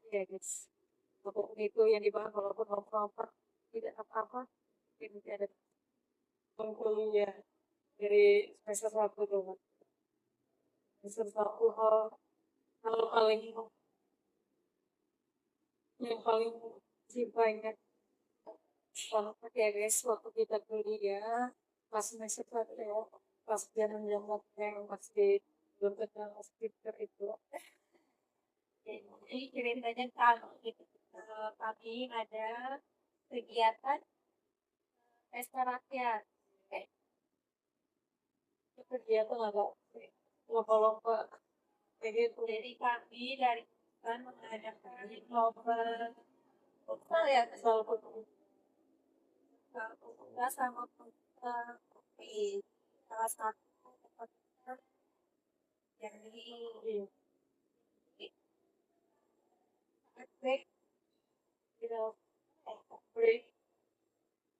Iya guys, apapun itu yang dibahas walaupun over tidak apa-apa, ini ada kuliah dari semester satu tuh semester satu hal paling yang paling banyak banget ya guys waktu kita kuliah pas semester satu ya, pas zaman yang masih belum kenal speaker itu. Jadi ceritanya kalau gitu, kami ada kegiatan pesta rakyat. Kegiatan apa? Lomba-lomba kayak gitu. Jadi kami dari kan mengadakan lomba futsal ya, soal futsal sama futsal di salah satu tempat yang di break gitu, break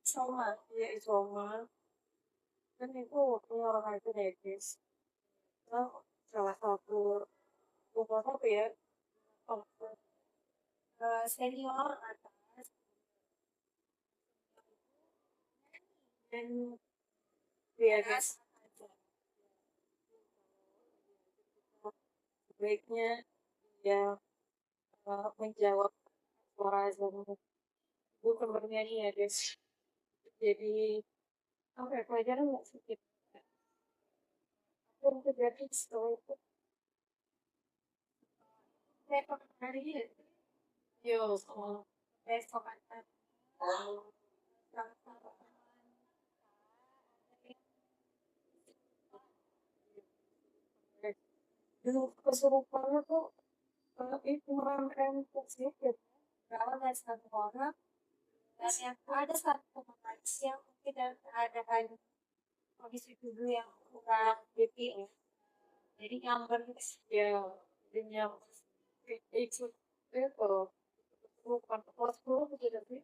Soma ya Soma kan itu waktunya orang itu deh guys. Nah, salah satu lomba apa ya? Oh, senior atas dan dia guys baiknya dia menjawab suara azan bukan bernyanyi ya guys. Jadi apa ya, pelajaran nggak sedikit aku terjadi setelah itu saya pakai hari ini yo sekolah besok ada dulu kesurupannya tuh itu rem sedikit kalau dari satu orang dan yang ada satu teman lagi yang mungkin ada kondisi tubuh yang kurang BPM jadi nyamber ya jadi nyamber ikut itu bukan kelas 10 begitu sih.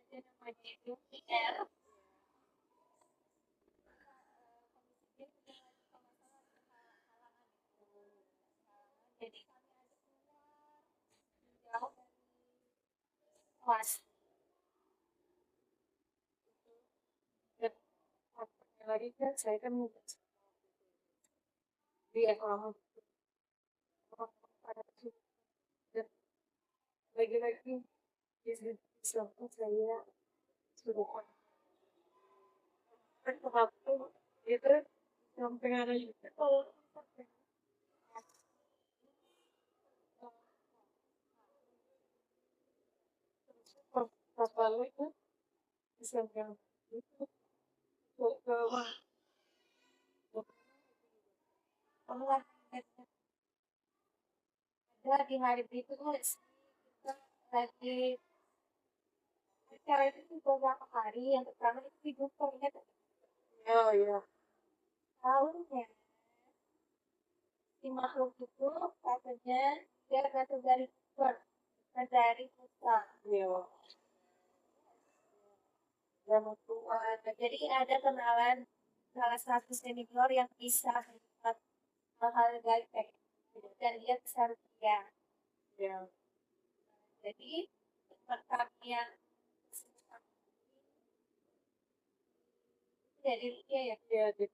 Jadi namanya itu R jadi jauh kelas dan lagi kan saya kan di ekonomi pada dan lagi-lagi di situ saya sudah waktu itu yang pengen juga oh pas lalu itu bisa yang itu ke Allah ada di hari itu kita lagi cara itu beberapa hari yang pertama itu hidup ingat oh iya tahunnya si makhluk itu katanya dia datang dari luar bukan dari kita iya dan itu jadi ada kenalan salah satu senior yang bisa melihat hal-hal gaib kayak gitu. Dan dia besar dia ya jadi teman kami yang jadi dia ya dia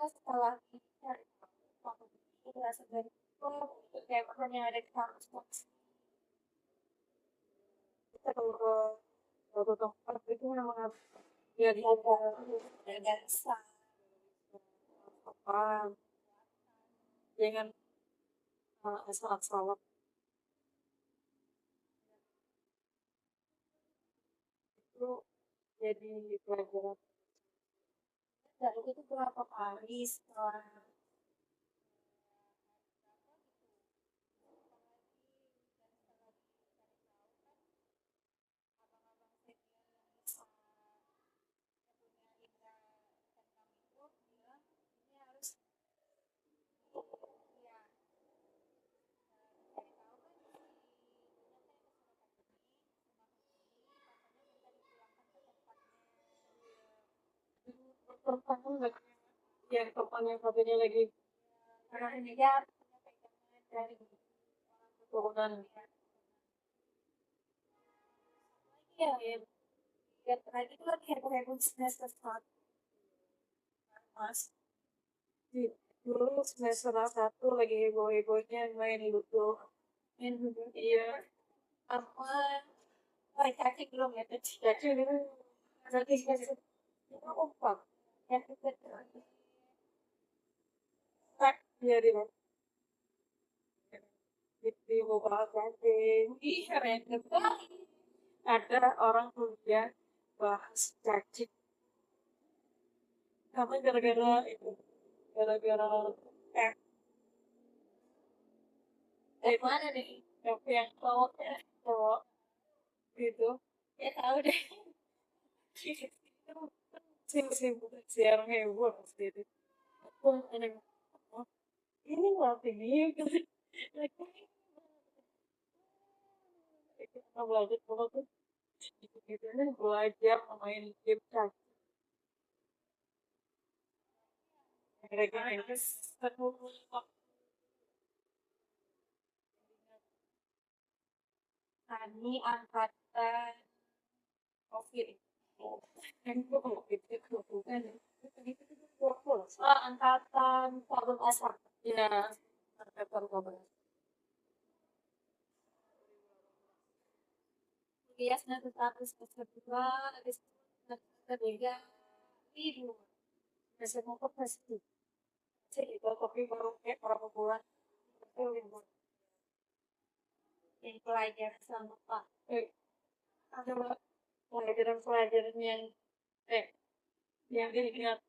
setelah kita merasa dari kayak pernah ada di kampus kita kalau ke suatu tempat itu memang harus dia ada apa dengan asal-asalan itu jadi pelajaran dan itu berapa kali setelah pertama lagi yang temannya satunya lagi orang Indonesia punya pegangan dari turunan. ya lihat lagi tuh lagi heboh-heboh semester satu mas Di dulu semester satu lagi heboh-hebohnya main ludo. main dulu Iya, apa baik kaki belum ya tadi jadi ini nanti semester apa? yang kedua Tak dia di beberapa camping. ih random kali Ada orang kuliah bahas cacing karena gara-gara itu, gara-gara eh dari mana nih yang cowok ya, cowok gitu. ya tahu deh Si orang heboh pasti itu. Oh, ini latih dia gitu. Kita belajar kalau tuh gitu belajar main game cacing. Gara-gara itu seru. kami angkatan COVID Itu bukan angkatan problem asap ya angkatan kabar. kuliah semester satu semester dua habis itu semester tiga libur Biasanya mau pasti sih itu tapi baru kayak berapa bulan itu libur. yang pelajar sama pak Eh, ada pelajaran-pelajaran yang eh yang diingat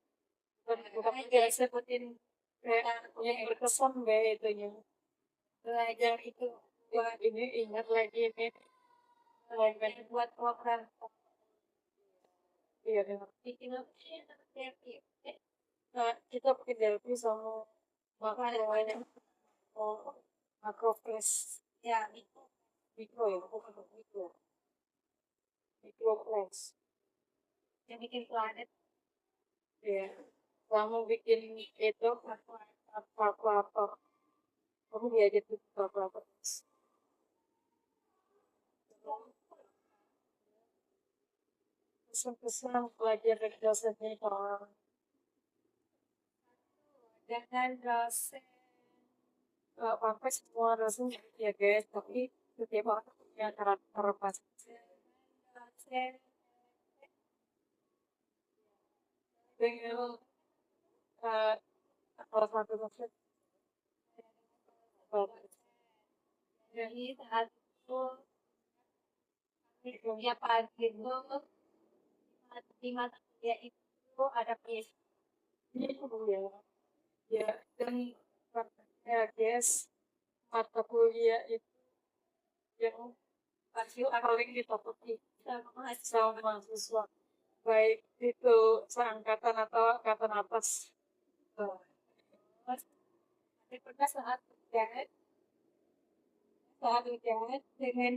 bukan aja sebutin kayak yang berkesan deh itu yang belajar itu buat ini ingat lagi ini lagi buat program iya dengar bikin apa sih kreatif kita pakai Delphi sama makro oh, makro flash ya itu mikro ya bukan mikro flash yang bikin planet ya kamu bikin itu kalkulator kamu diajar tuh kalkulator pesan-pesan pelajar dari dosennya orang dengan dosen sampai semua dosen ya guys tapi setiap orang punya karakter pas dosen dengan uh, salah satu dosen jadi saat itu tiap pagi itu di mata kuliah itu ada quiz itu ya ya dan ya guys mata kuliah itu yang paling ditakuti sama mahasiswa sama mahasiswa baik itu seangkatan atau angkatan atas. pernah saat ujian dengan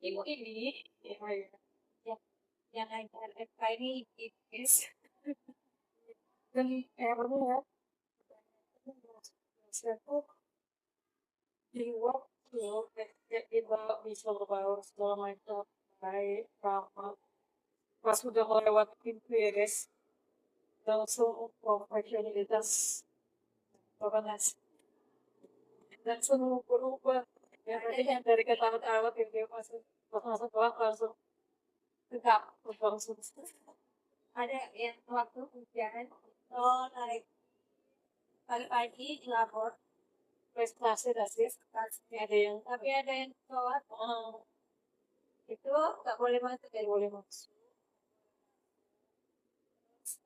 ibu ini Ya, yang yang ngajar FK ini iblis dan errornya ya saya tuh di waktu kayak kita bisa berbaur segala macam baik ramah pas udah melewati pintu ya guys langsung profesionalitas organisasi dan semua berubah ya tadi yang dari ketawa-tawa tiba-tiba masuk pas masuk kelas langsung tegak langsung ada yang waktu ujian oh naik pagi-pagi di lapor prestasi dasar ada yang tapi ada yang sholat itu nggak boleh masuk ya boleh masuk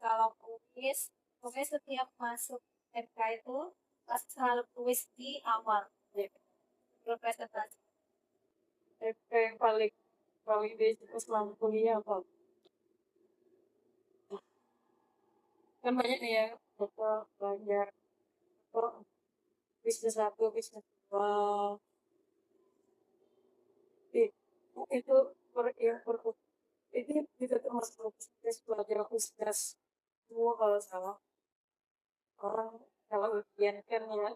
kalau kuis pokoknya setiap masuk FK itu pasti selalu kuis di awal ya. presentasi yang paling paling basic selama kuliah apa kan banyak nih ya kita belajar oh, bisnis satu bisnis dua itu per yang per ini tidak termasuk bisnis belajar bisnis Semua kalau salah orang kalau ujian kan ya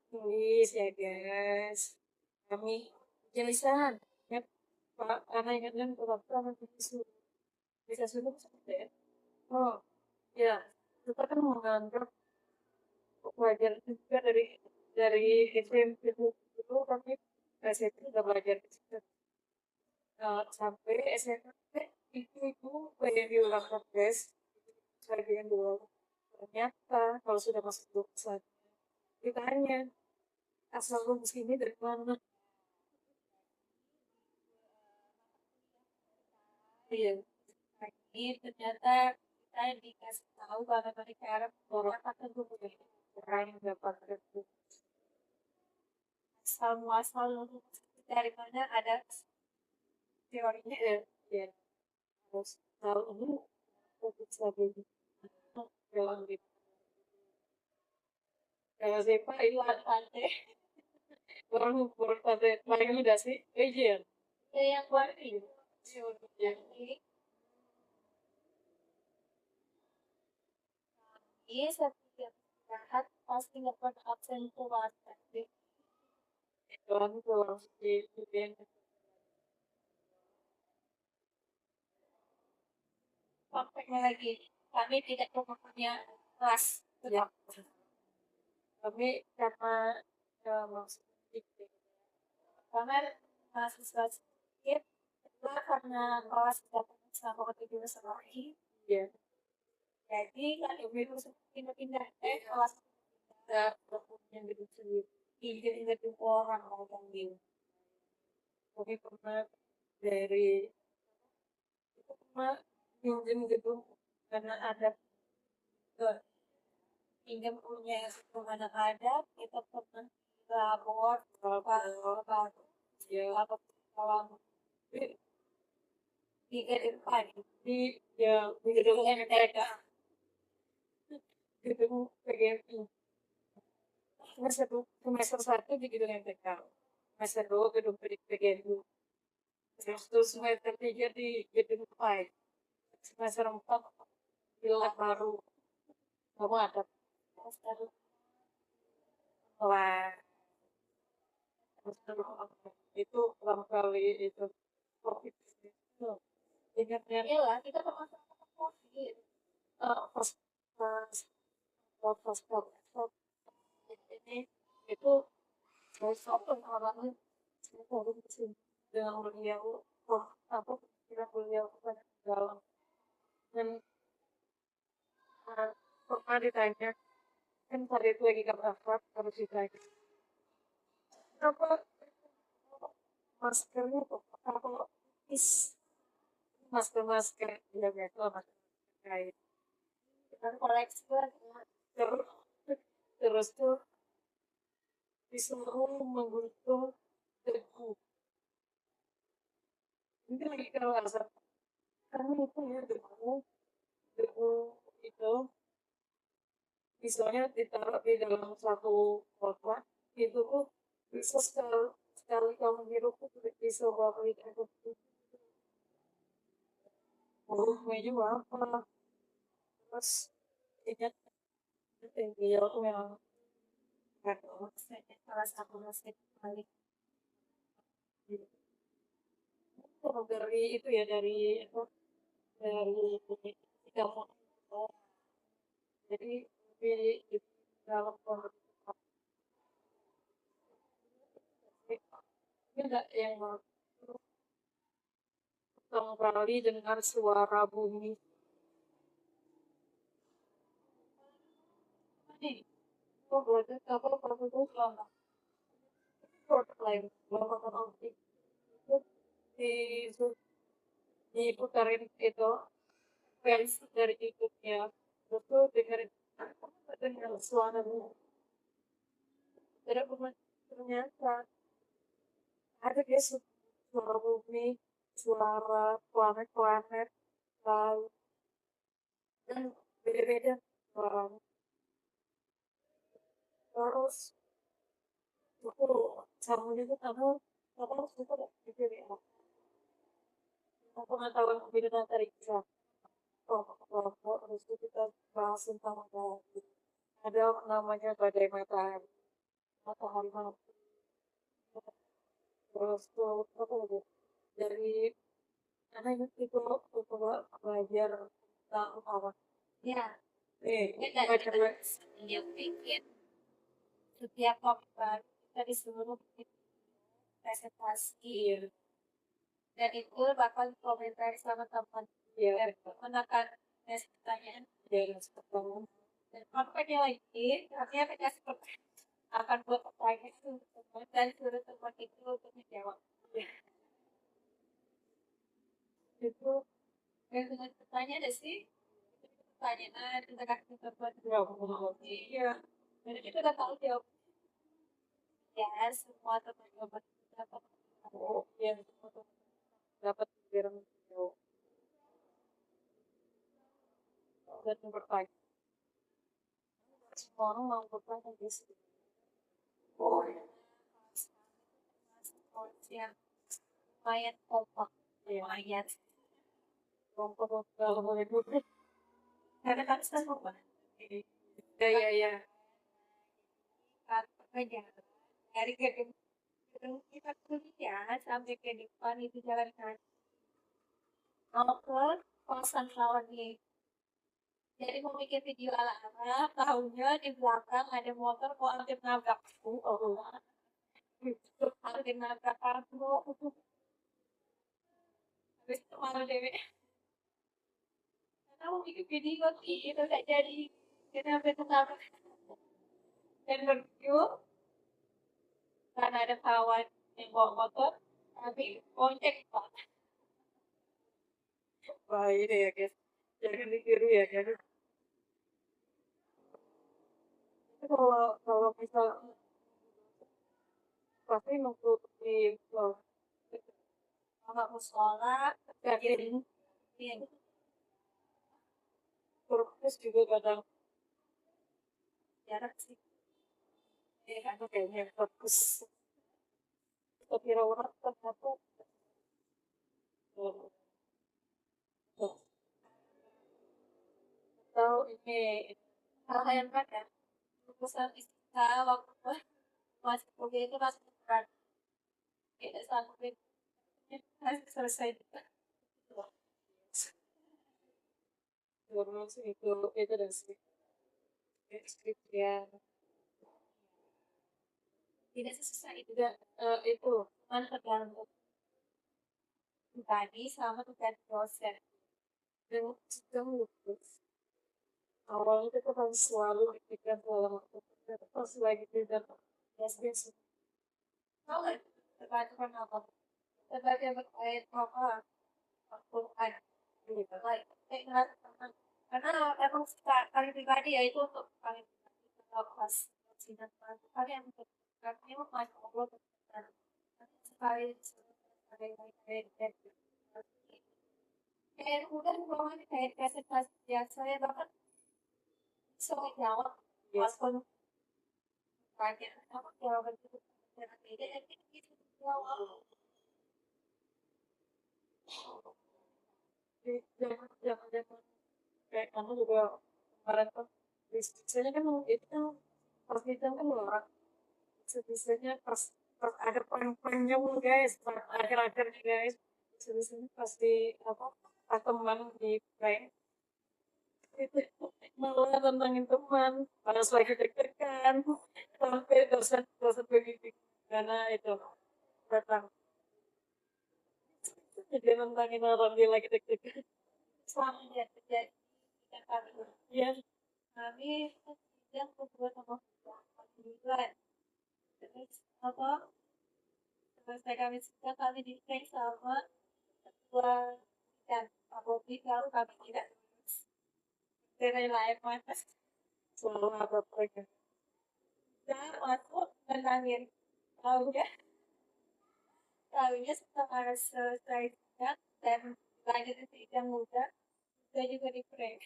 tulis ya guys. Kami ujian lisan. Ya, Pak, karena ingat kan waktu anak bisa suruh seperti ya. Oh, ya, kita kan menganggap pelajaran juga dari SMP itu kami SMP udah belajar di situ. Sampai SMP itu pengen diulang tes bagian dua. Ternyata kalau sudah masuk 21 ditanya asal lulus ini dari mana? Iya, Lagi ternyata kita dikasih tahu bagaimana cara mendapatkan buku ini. orang yang dapat itu Asal muasal lulus dari mana ada teorinya. ya, ya harus tahu ini untuk strategi dalam gitu. Kalau saya pak hilang Pantai orang berpantai paling mudah sih, iya, yang luar itu. ya, Jadi setiap saat pasti nggak pernah absen keluar. Jadi orang itu orang di yang prakteknya lagi kami tidak punya kelas. ya, tapi karena maksudnya Karena mahasiswa sedikit, kedua karena kelas tidak pernah selama ketiga sekali. ya Jadi kan ibu itu pindah-pindah kelas kita yang gedung sendiri. pindah gedung orang mau panggil. Kami pernah dari itu pernah pinjam gedung karena ada Tuh, pinjam punya mana ada kita pernah lapor baru ya lapor kolam di tiga di depan di gedung gedung MTK. gedung PGRI semester 1 di gedung MTK, semester 2 gedung PGRI, terus semester 3 di gedung PAI, semester 4 di lab baru kamu ada Terus kelas itu pertama kali itu covid itu ingatnya iyalah kita termasuk COVID. pas pas pas ini itu saya satu orangnya saya turun ke sini dengan beliau apa dengan beliau kepada dalam dan pernah ditanya kan pada itu lagi kabar harus ditanya apa maskernya apa is masker ya biasa masker kain Dan koleksi lagi terus terus tuh disuruh menggunting debu ini lagi kalau asap karena itu ya debu itu misalnya ditaruh di dalam satu kotak itu tuh bisa sekali kamu hirup tuh bisa bawa liter debu burungnya juga apa terus ingat dia tuh yang kan salah satu masjid balik dari itu ya dari kamu jadi di dalam kondisi enggak yang pertama kali dengar suara bumi ini kok berarti apa kalau itu lama short lain lama kan itu di diputarin itu versi dari YouTube-nya terus tuh dengerin dengar suaranya ternyata ada guys suara bumi suara planet-planet laut dan beda-beda suaranya terus aku sama juga kamu suka gak video ya pengetahuan kebidanan antariksa kelompok-kelompok, terus itu kita bahas tentang ada namanya badai matahari, matahari malam. Terus tuh apa lagi? Dari anak itu belajar tentang apa? Ya, Ini kita baca yang bikin setiap topik baru kita disuruh bikin presentasi iya, dan itu bakal dikomentari sama teman iya, dan teman akan kasih pertanyaan iya, seperti dan kontennya lagi akhirnya kita seperti akan buat pertanyaan itu untuk teman dan suruh teman itu untuk menjawab itu dan dengan pertanyaan ada sih pertanyaan kita kasih teman nggak mau. iya dan kita udah tahu jawab ya semua teman-teman kita Oh, iya, dapat pikiran jauh dan bertanya. Semua orang mau bertanya di sini. yang lumayan kompak Iya, lumayan kelompok kalau itu. karena kan semua Iya, iya, iya. kan aja dari gedung kita kuliah sampai ke depan itu jalan kaki mau ke kosan kawan nih jadi mau bikin video ala-ala tahunya di belakang ada motor mau hampir nabrak Allah hampir nabrak aku habis itu malu dewe karena mau bikin video itu udah jadi kita hampir nabrak dan review karena ada kawan yang bawa motor tapi bonceng pak Wah, ini ya, guys. Jangan ditiru ya, guys. Itu kalau misal pasti nunggu di sama musola gathering yang terus juga kadang jarak sih ya kan kayaknya fokus kira orang ternyata tahu ini hal yang kan ya lulusan ISIKA waktu masih kuliah itu masih berat kita sampai masih selesai juga terus itu dan skripsian tidak sesusah itu tidak itu cuman tergantung pribadi sama tugas dosen yang sedang lupus awalnya kita kan selalu dipikirkan dalam waktu pas lagi tidak biasa tahu nggak tergantung apa sebagai berkait apa Al-Quran gitu baik karena emang paling pribadi ya itu untuk paling pribadi kalau pas sidang kali yang karena memang masih ngobrol tentang sekali sebagai kayak kayak udah banget kayak presentasi biasa ya bahkan bisa jawab ya walaupun tanya apa jawaban itu dengan beda ya gitu jawab di zaman kayak kamu juga kemarin kan biasanya kan itu kan pas kita kan orang sebisanya pas ada poin-poinnya guys pas akhir-akhirnya guys sebisanya pasti apa pas teman di prank itu malah tentangin teman pas lagi deg-degan sampai dosen begitu karena itu datang jadi tentangin orang dia lagi deg-degan selama dia terjadi tidak kami ya kami sedang berdua sama bulan terus apa selesai kami sudah kami di sama ketua dan Pak Bobi lalu kami tidak lulus dari lain mana selalu ada prank dan masuk menangin tahunya tahunya setelah selesai sidang dan lanjut ke sidang muda saya juga di prank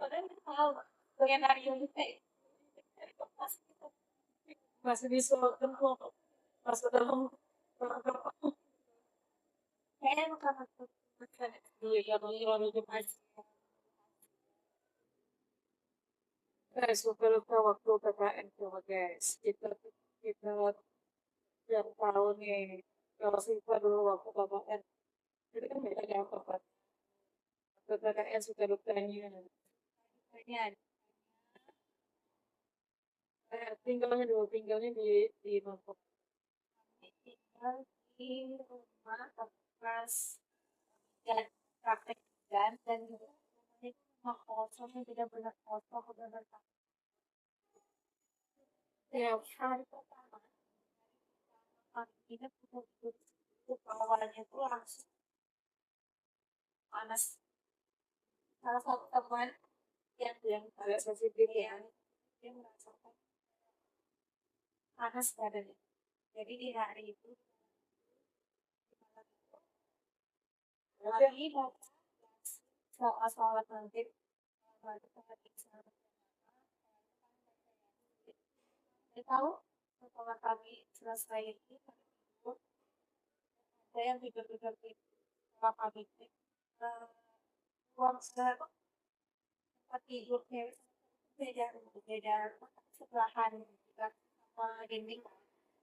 padahal tahu skenario kita masih bisa ketemu pas dalam kayaknya bukan aku Iya, karena terlalu cepat. Suka lupa waktu PKN tuh guys. Kita tiap tahun nih. Kalau Siva dulu waktu PKN, itu kan beda ya apa waktu PKN suka lupanya. Banyak Tinggalnya di Bangkok. tinggal di rumah bekas dan praktek dan juga rumahnya itu rumah kosong yang tidak benar kosong udah bertahun. Ya, Hari pertama kami ini untuk awalnya itu langsung panas. Salah satu teman yang agak sensitif ya. yang dia merasakan panas badannya. Jadi di hari itu kami datang sholat maghrib baru sholat kita tahu setelah kami selesai ini ada yang tidur-tidur di rumah kami ruang tempat tidurnya beda beda sebelahan juga sama dinding.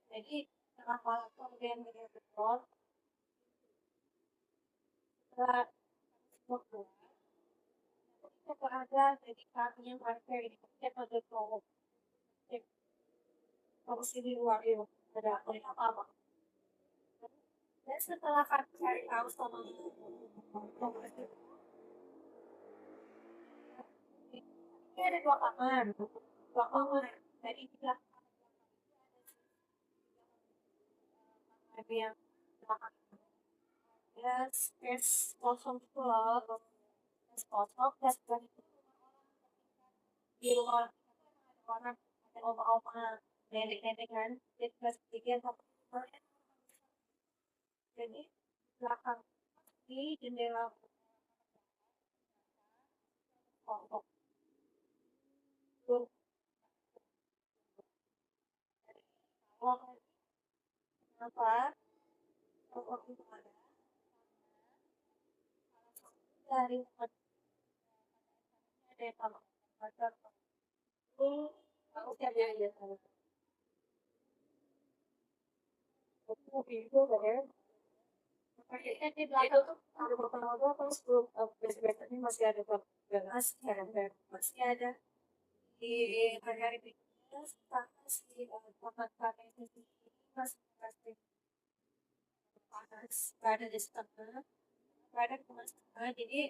Jadi tengah malam kemudian dia betul setelah semua keluar itu ada jadi kami yang warga ini kita pada cowok harus di luar itu ada apa dan setelah kami cari tahu sama ini ada dua kamar jadi kita ada yang belakang ya space kosong itu loh space kosong dan di rumah orang ada oma-oma nenek-nenek kan jadi pas sedikit jadi belakang di jendela kosong tuh oh kenapa kosong itu ada dari ada yang kalau ada aku siap ya ya aku itu kan pakainya di belakang tuh ada beberapa motor terus belum base ini masih ada masih ada di hari berikutnya panas di tempat pakai itu masih pasti panas badan di setengah badan cuma setengah jadi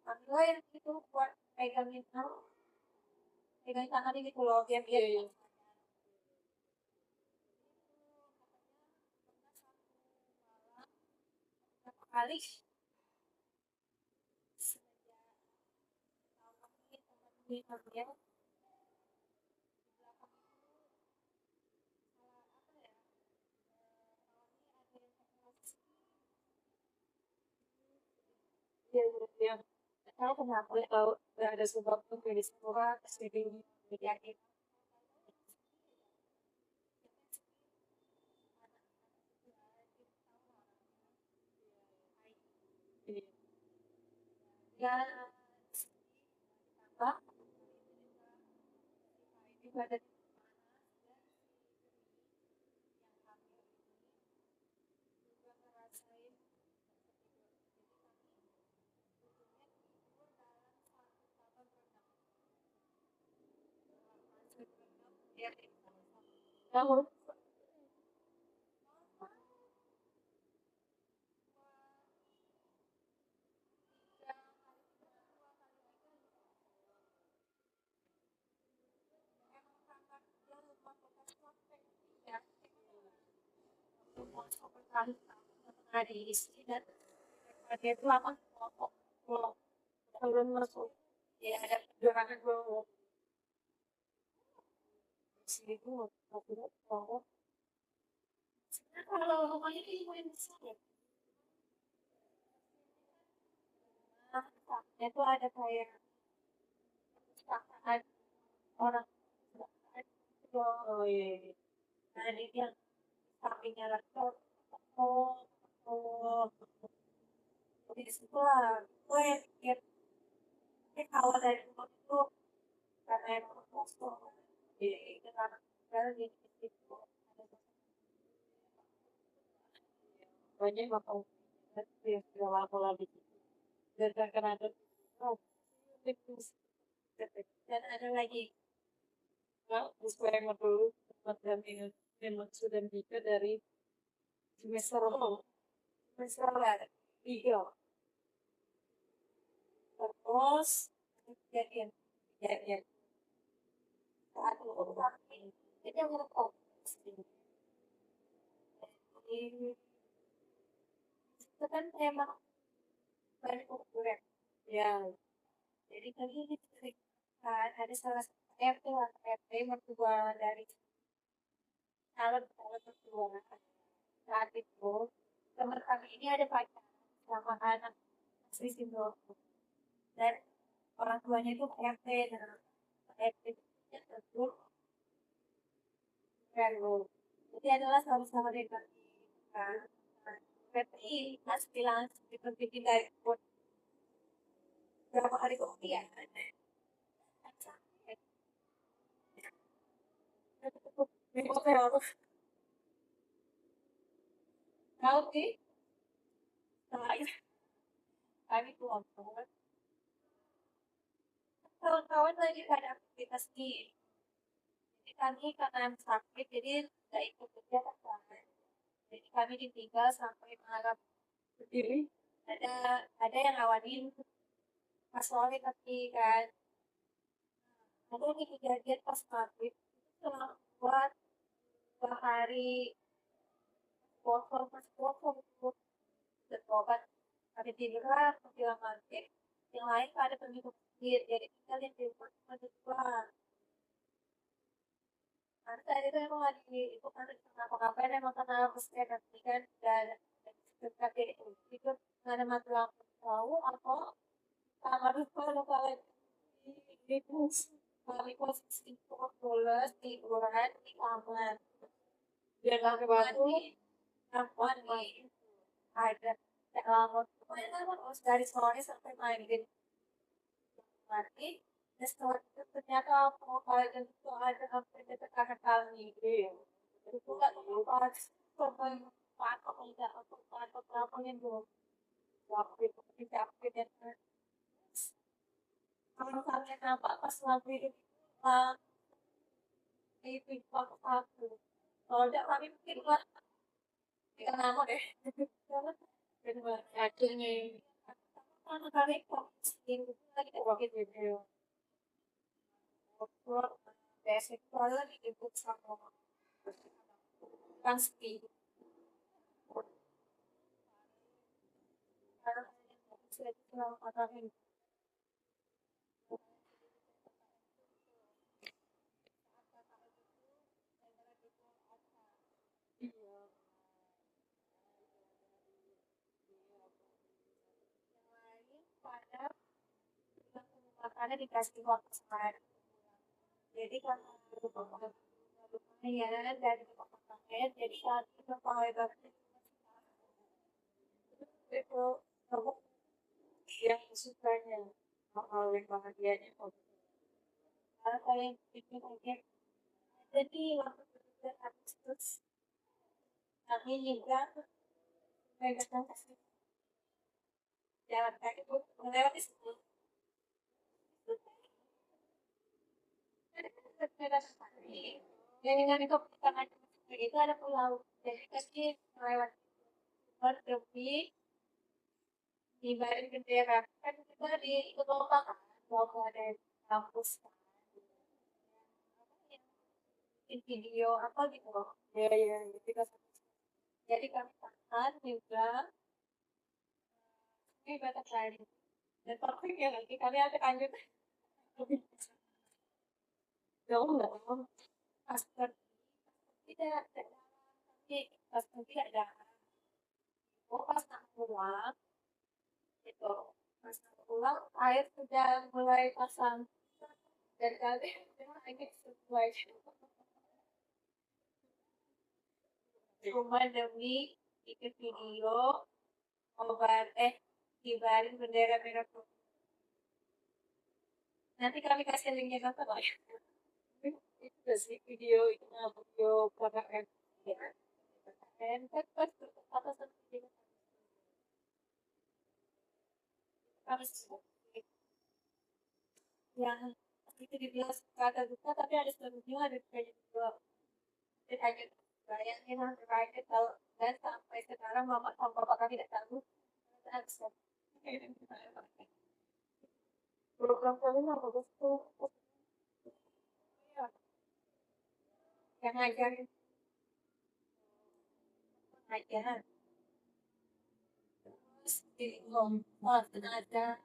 ambil yang itu buat pegangin tangan ini gitu loh biar biar berapa kali di dia dia tahu kenapa tahu nggak ada sebab tuh dari sekolah jadi yakin ya apa ibadah tahu hari istri dan dia itu lama kalau turun masuk ya ada perjuangan gue sini tuh aku tahu kalau rumahnya itu yang besar ya itu ada kayak cetakan orang oh iya nah ini yang sampingnya rektor oh oh disitulah gue mikir kalau dari dulu itu karena emang kosong jadi kenapa di situ Banyak bakal ya segala aku lagi. Dan akan ada oh, tips dan ada lagi disclaimer dulu tempat dampingan memang sudah nikah dari semester bersabar tiga. terus kejadian kejadian saat itu kita merokok jadi itu kan emang banyak ukuran Ya, jadi tadi diceritakan ada salah satu RT lah RT mertua dari calon calon mertua saat itu teman kami ini ada pacar sama anak asli Sidoarjo dan orang tuanya itu RT dan RT tersebut Reno jadi adalah sama-sama dekat kan RT mas bilang seperti kita ikut berapa hari kemudian tahu sih terakhir kami keluar kawan-kawan lagi pada aktivitas di jadi kami karena sakit jadi nggak ikut kegiatan kan jadi kami ditinggal sampai malam berdiri. ada yang awanin pas sore tapi kan ada nih kejadian pas maghrib itu cuma buat 2 hari foto itu berobat ada tiduran menjelang maghrib yang lain pada pergi ke masjid jadi kita lihat di rumah cuma berdua karena tadi itu emang lagi itu kan ngapa-ngapain emang karena harus kan dan dekat itu nggak ada mati lampu tahu apa kamar itu kalau kalian itu kami posisi bolos tiduran di kamar Dan laki batu perempuan nih ada lama pokoknya lama terus dari sore sampai maghrib mati dan setelah itu ternyata mau kalian itu ada hampir dekat kakak kami itu nggak tahu pas korban apa tidak apa apa yang belum waktu itu capek dan kalau kalian nampak pas lagi itu waktu aku kalau tidak kami mungkin buat kita nama deh dan akhirnya karena kami kok ini lagi waktu itu dokter basic kalau lagi ikut sama kan speed karena sudah dikenal matahari pada makannya dikasih waktu sehari jadi karena ya dari pakaian jadi saat itu pakai baju itu kamu yang sukanya hal yang bahagianya kalau kalian bikin mungkin jadi waktu itu Agustus kami juga megang kasih jalan kaki itu melewati sepuluh dengan itu karena itu ada pulau jadi kaki melewati lebih dibanding gede kan kita di ikut lomba kan mau ada kampus kan bikin video apa gitu loh ya kita jadi kami makan juga ini batas lain dan topik ya nanti kami ada lanjut kamu nggak tahu pas tidak tapi pas nanti ada oh pas nak pulang gitu pas nak pulang air sudah mulai pasang dan kami lagi sesuai cuma demi bikin video obat kibarin bendera merah putih. Nanti kami kasih linknya nonton lah ya. Itu gak sih video KKN. Dan kan pas atas video kami yang itu dibilang kata duka tapi ada sebenarnya ada kayak juga ditanya bayangin terkait tahu dan sampai sekarang mama sama papa kami tidak tahu Program kalian apa tuh? yang ngajarin ngajaran terus di lompat ada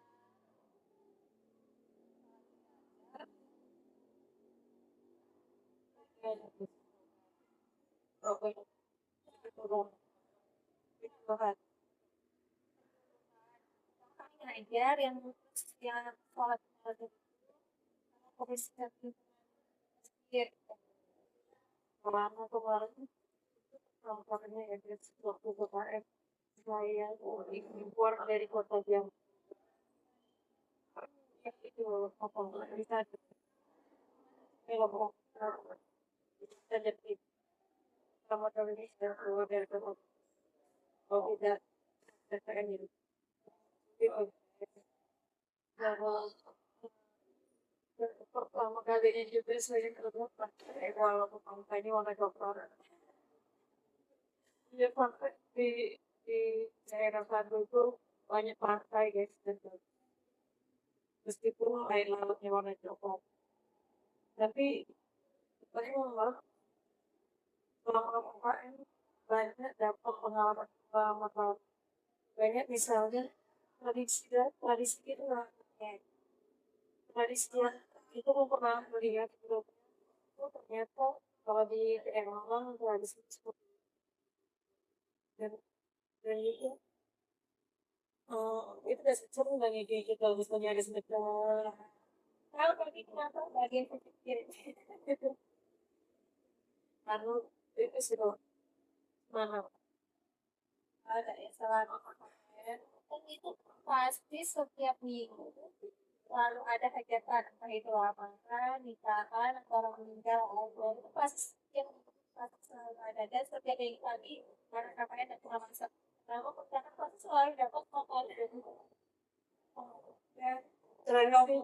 kami ngajar yang sholat komisi Selama kemarin nampaknya ya waktu KKN saya keluar dari kota Jambi itu apa bisa kelompok dan sama kami sudah keluar dari kota kalau tidak KKN itu pertama kalinya juga saya ketemu walaupun kampanye warna coklat ya pantai di daerah Bandung itu banyak pantai guys dan meskipun air lautnya warna coklat tapi memang selama KKN banyak dapat pengalaman banyak misalnya tradisi itu ya tradisi yang itu aku pernah melihat gitu oh, ternyata kalau di daerah orang tradisi seperti dan itu itu udah seru banget kayak kita misalnya ada sedekah kalau pergi kenapa bagian kecil lalu itu sih tuh mana ada ya selama kemarin kan itu pasti setiap minggu lalu ada kegiatan entah itu lamaran nikahan atau orang meninggal atau itu pasti yang pasti selalu ada dan setiap minggu kami karena KPN dan pernah masak lalu kita pasti selalu dapat makanan dan tradisi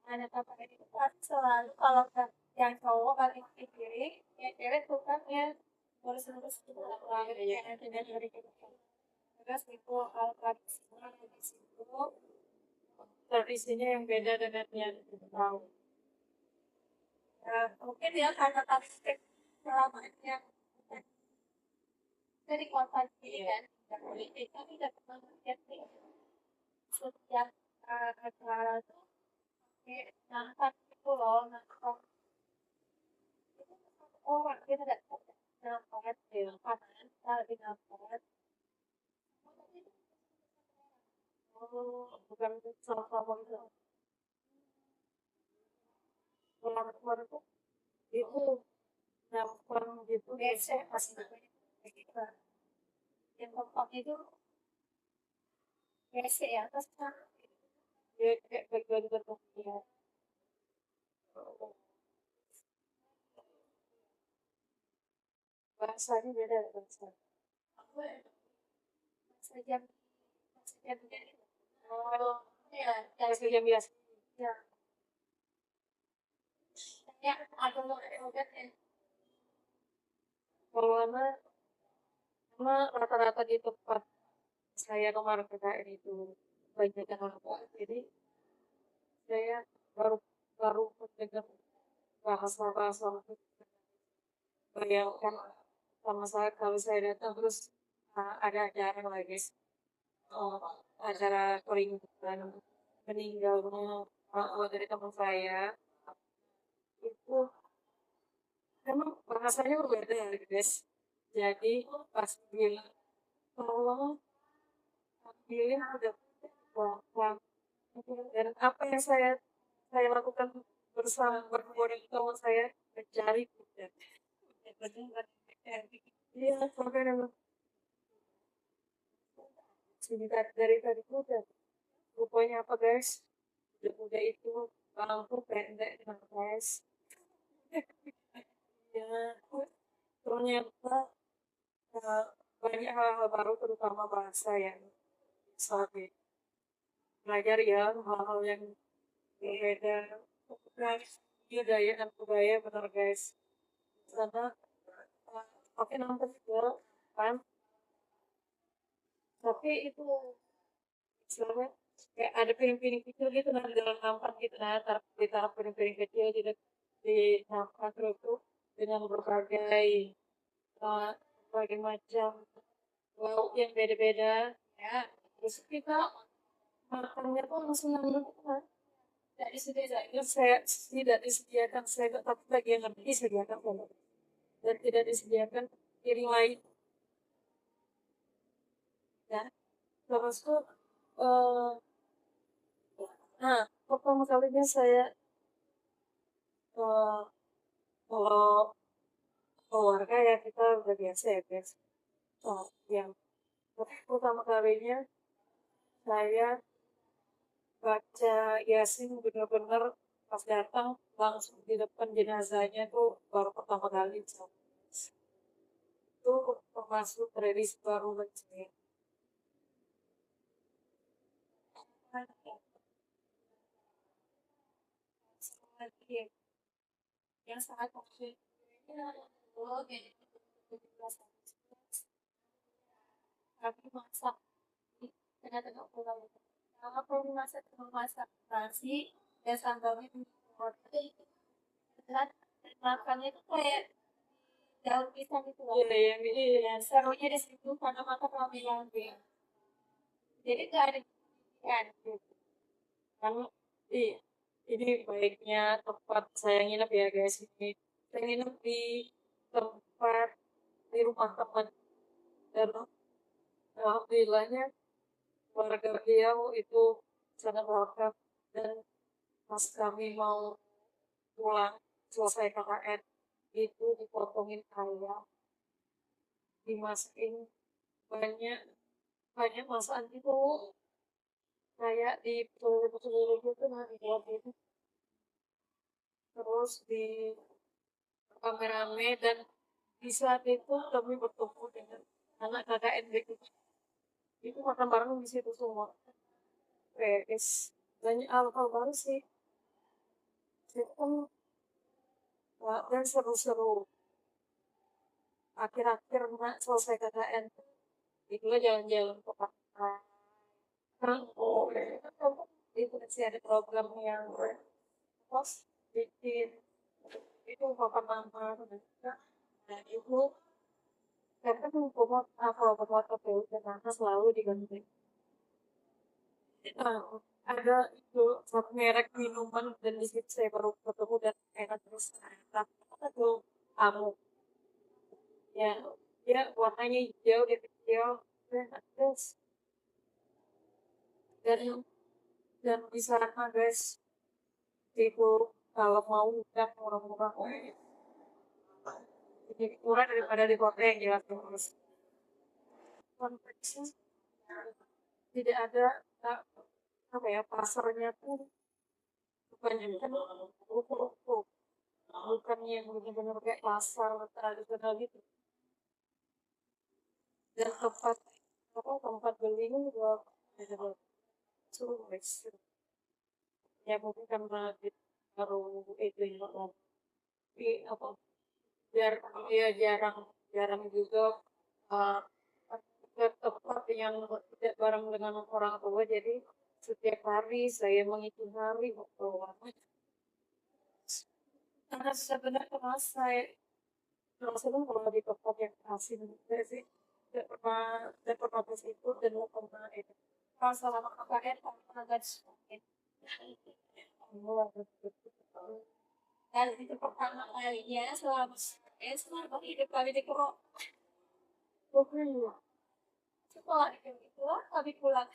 anak KPN itu pasti selalu kalau yang cowok kali pikirin yang cewek tuh kan ya terus itu lalu yang tidak dari kita terus itu kalau tradisi di situ tradisinya yang beda dengan yang kita tahu mungkin ya karena tradisi selama ini yang dari kota ini kan tidak politik kami tidak pernah melihat setiap acara tuh kayak ngangkat itu loh ngangkat orang kita tidak ngangkat ya kanan kita lagi ngangkat bukan sama-sama itu kemarin tuh itu gampang gitu biasa pasti kayak gitu yang keempat itu biasa ya terus ya kayak bagian tertentu bahasanya beda bahasa sejam sejam jadi oh ya bahasa yang biasa ya ya ada loh kan kalau karena rata-rata di tempat saya kemarin PKN itu banyak yang orang jadi saya baru baru mendengar bahasa-bahasa bayangkan sama saya kalau saya datang terus ada acara lagi acara peringatan meninggalnya orang tua dari teman saya itu emang bahasanya berbeda ya guys jadi pas bilang tolong ambilin udah pulang dan apa yang saya lakukan bersama berdua dengan teman saya mencari kuda iya sampai dengan sebentar dari tadi tuh udah rupanya apa guys, udah itu lampu pendek dengan guys. Ya, ternyata eh, banyak hal-hal baru terutama bahasa yang saya belajar ya, hal-hal yang berbeda guys, budaya dan budaya benar guys. Karena oke nonton juga kan, tapi itu istilahnya kayak ada piring-piring kecil gitu nah di dalam nampan gitu nah ditaruh piring-piring kecil di nampan terus tuh dengan uh, berbagai macam lauk yang beda-beda ya, terus kita makannya tuh langsung ngambil kan, tidak disediakan saya tidak disediakan saya tapi bagi yang lebih disediakan dan tidak disediakan piring lain ya. Terus tuh eh nah pertama kalinya saya eh, kalau keluarga ya kita udah biasa ya guys. Yang pertama kalinya saya baca Yasin bener-bener pas datang langsung di depan jenazahnya tuh baru pertama kali itu termasuk tradisi baru bagi saya. Lagi yang sangat maksud kami masak di tengah-tengah pulau. Kalau perlu masak memasak nasi dan sambalnya dan makannya itu kayak daun pisang gitu loh. Iya, iya, iya. Serunya di situ karena makan rame rame. Jadi gak ada ikan gitu. Karena ini baiknya tempat saya nginep ya guys ini. Saya nginep di tempat di rumah teman dan alhamdulillahnya keluarga beliau itu sangat welcome dan pas kami mau pulang selesai KKN itu dipotongin ayam dimasakin banyak banyak masakan itu kayak di peluru-peluru gitu nah dibuat itu terus di rame-rame dan di saat itu kami bertemu dengan anak KKN gitu itu makan bareng di situ semua guys, banyak hal-hal baru sih itu dan seru-seru akhir-akhir selesai KKN itu jalan-jalan ke pantai. Oh, itu masih ada program yang pos bikin itu papan mama nah itu karena kan apa PU Jakarta selalu diganti. Nah, ada itu satu merek minuman dan di situ saya baru ketemu dan enak terus tapi apa tuh kamu ya ya warnanya hijau dia kecil dan terus dan dan di sana guys itu kalau mau udah murah-murah lebih murah daripada di kota yang jelas terus konteksnya tidak ada apa ya pasarnya tuh kebanyakan ruko-ruko bukan yang benar-benar kayak pasar tradisional gitu dan tempat belinya juga sulit ya mungkin karena baru itu ya tapi apa biar ya jarang jarang juga uh, ke tempat yang tidak bareng dengan orang tua jadi setiap hari saya menghitung hari waktu karena sebenarnya mas saya merasa kalau di tempat yang asing saya sih tidak pernah ke situ dan tidak pernah itu kalau selama KKN agak sulit dan itu pertama kalinya selama hidup kami di Kero. Setelah itu kami pulang.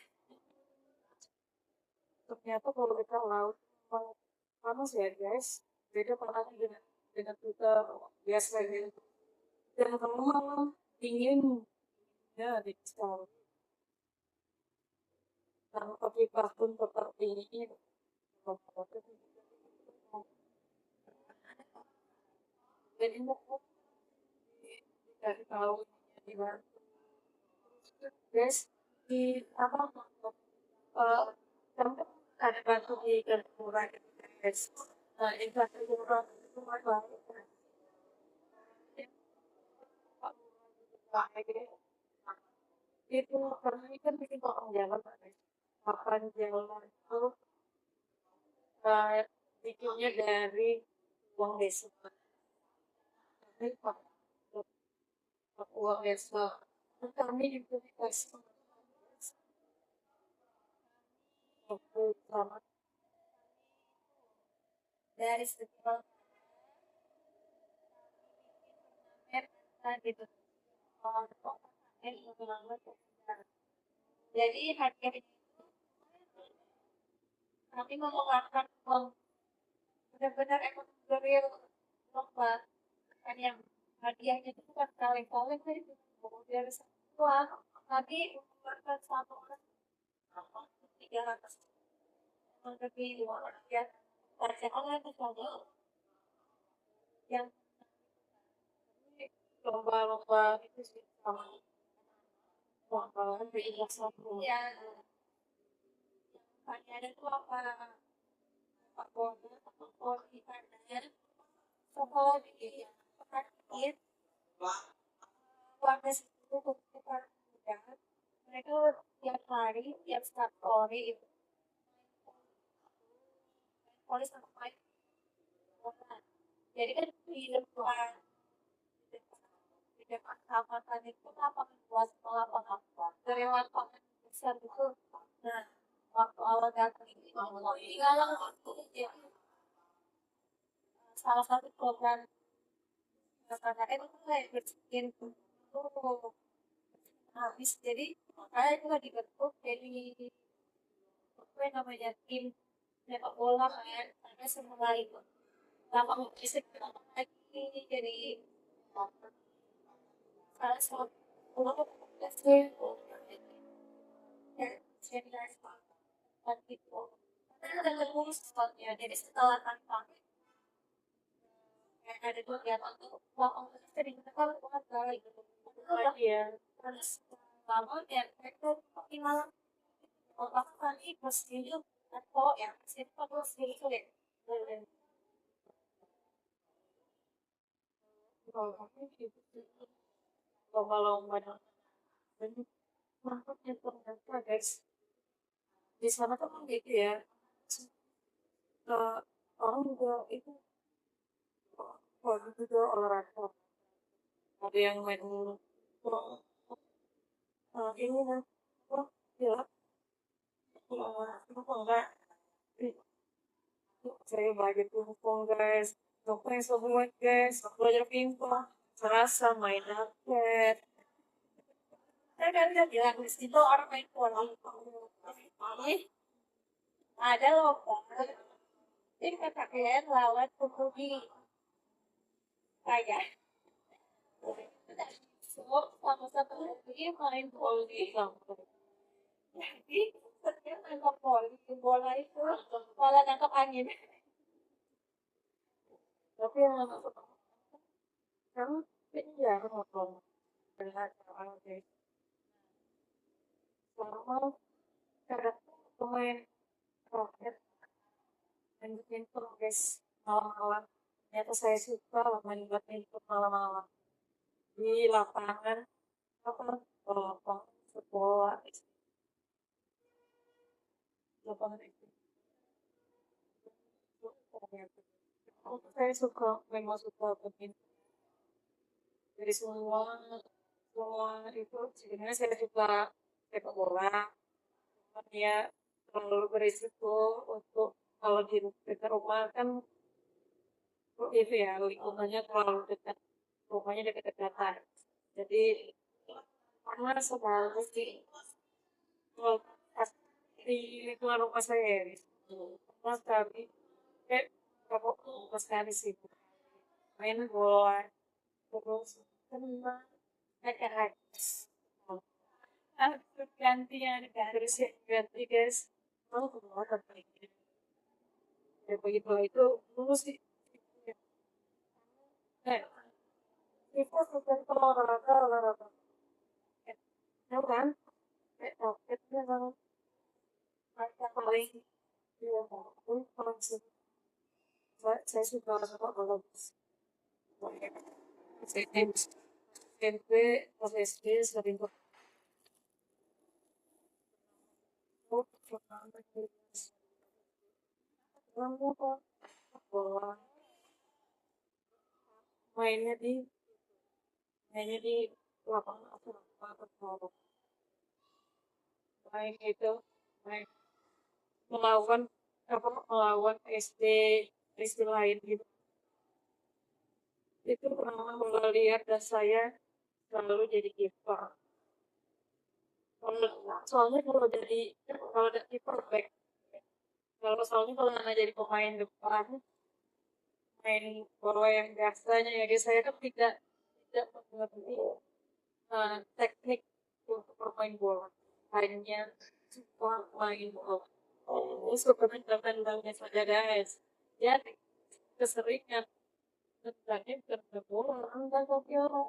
Ternyata kalau kita laut panas ya guys, beda panasnya dengan kita biasanya. Dan kalau malam dingin ya di sekali. tanpa kipas pun tetap dingin. Jadi mau dikasih tahu di mana, guys, di apa, eh, kamu kan ada bantu di Gapura, guys. Nah, di Gapura itu apa? Itu karena ini kan bikin orang jalan, guys. Makan jalan itu eh, bikinnya dari uang desa. Tapi pakai uang desa. Nah, kami juga dikasih waktu sama dari segi turnamen gitu. Jadi hadiah kami mengeluarkan uang benar-benar emang real lomba, kan yang hadiahnya itu bukan kaleng-kaleng kan itu dari satu uang, tapi mengeluarkan satu orang 300 lebih uang ya pajangan misalnya yang lomba-lomba itu sih sama lomba beda satu. yang hanya ada tuh apa apa bola apa bola di kanan sekolah di pekan warga situ tukar muda mereka tiap hari tiap story itu polis sampai bola jadi kan di depan kamar itu lapangan luas lapangan dari lapangan besar itu nah waktu awal datang ini tinggal jadi salah satu program KKN itu kayak bersihin tuh habis jadi kayak juga dibentuk jadi apa namanya tim sepak bola kan ada semua itu lapangan fisik lagi jadi salah satu SD ya senior gitu ada terus ya jadi setelah tanpa ada kegiatan tuh lapangan sering kalau banget kali gitu Iya, terus lama ya mereka makin malam aku kan pas itu atau ya saya pas itu deh kalau aku gitu sih. Lomba-lomba dan mantapnya ternyata guys. Di sana tuh kan gitu ya. Orang juga itu juga olahraga. Ada yang main ini lah. Oh, ya, apa enggak? Saya belajar pingpong guys. Dokter semua guys. Aku belajar pingpong. Serasa main raket. saya kan udah bilang di situ orang main bola ini ada loh ini KKN lawan Pukuli kayak semua sama-sama lagi main volley jadi setiap nangkap volley bola itu malah nangkap angin Tapi yang kan ini ya ngomong dengan orang guys. Sama cara pemain roket dan pingpong guys malam-malam. Ternyata saya suka main badminton malam-malam di lapangan apa lapang sekolah lapangan itu. Saya suka memang suka badminton dari semua semua itu sebenarnya saya suka sepak bola cuman ya terlalu berisiko untuk kalau di dekat rumah kan itu ya lingkungannya terlalu dekat rumahnya dekat-dekatan jadi pernah sekali sih kalau pas di lingkungan rumah saya ya pernah sekali kayak berapa pas sekali sih main bola terus kena kayak ganti ya, terus ya ganti guys. Mau ke motor lagi. Ya begitu itu dulu sih. Eh, itu bukan kalau olahraga. Ya kan? Roket memang paling ya paling sih. Saya suka sama kalau SMP pas SD sering ketemu kamu kok bola mainnya di mainnya di lapangan apa apa main itu main melawan apa melawan SD lain gitu itu pernah bola liar dan saya selalu jadi kiper. Soalnya kalau jadi kiper back kalau soalnya kalau nana jadi pemain depan main bola yang biasanya ya guys saya kan tidak mengerti teknik untuk bermain bola hanya suka main bola ini suka tendang-tendangnya saja guys ya keseringan tendangnya karena bola tendang kaki orang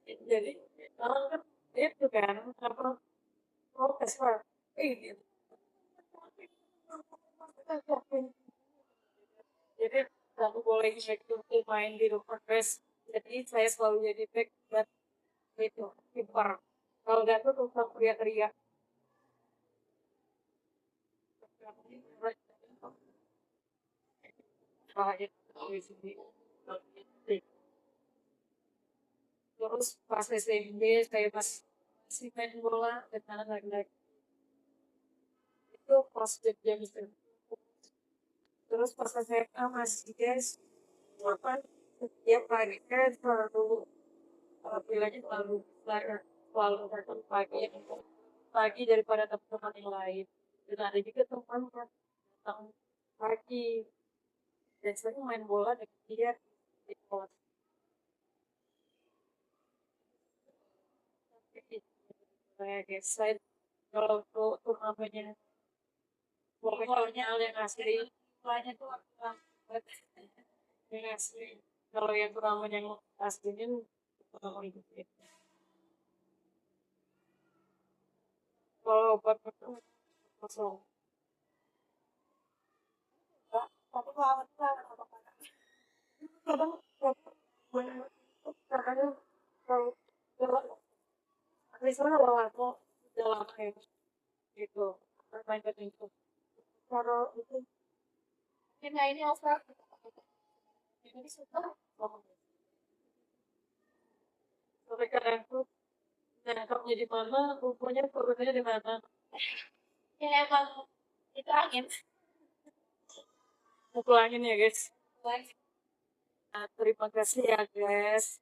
jadi orang kan itu kan apa protes lah ini jadi aku boleh itu main di rumah guys jadi saya selalu jadi back buat itu kiper kalau nggak tuh tukang teriak-teriak terus pas SMP saya masih main bola dengan anak-anak itu pas jam itu terus pas SMA masih guys apa setiap pagi kan selalu bilangnya selalu datang pagi daripada teman-teman yang lain dan ada juga teman yang datang pagi dan sering main bola dengan dia di kelas saya guys saya kalau tuh turnamennya pokoknya hal yang asli banyak tuh yang asli kalau yang turnamen yang aslinya turnamen itu kalau buat itu kosong tapi kalau kita kadang kadang kalau misalnya kalau aku dalam kayak gitu bermain badminton kalau itu ini apa ini suka tapi kadang tuh nangkapnya di mana rupanya turunnya di mana ya emang itu angin mukul angin ya guys nah, terima kasih ya guys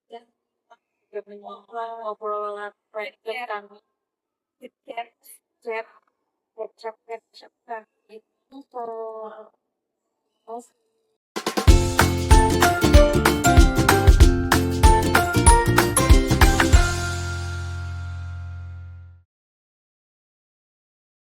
dan sudah menyimak obrolan tentang chat chat WhatsApp dan itu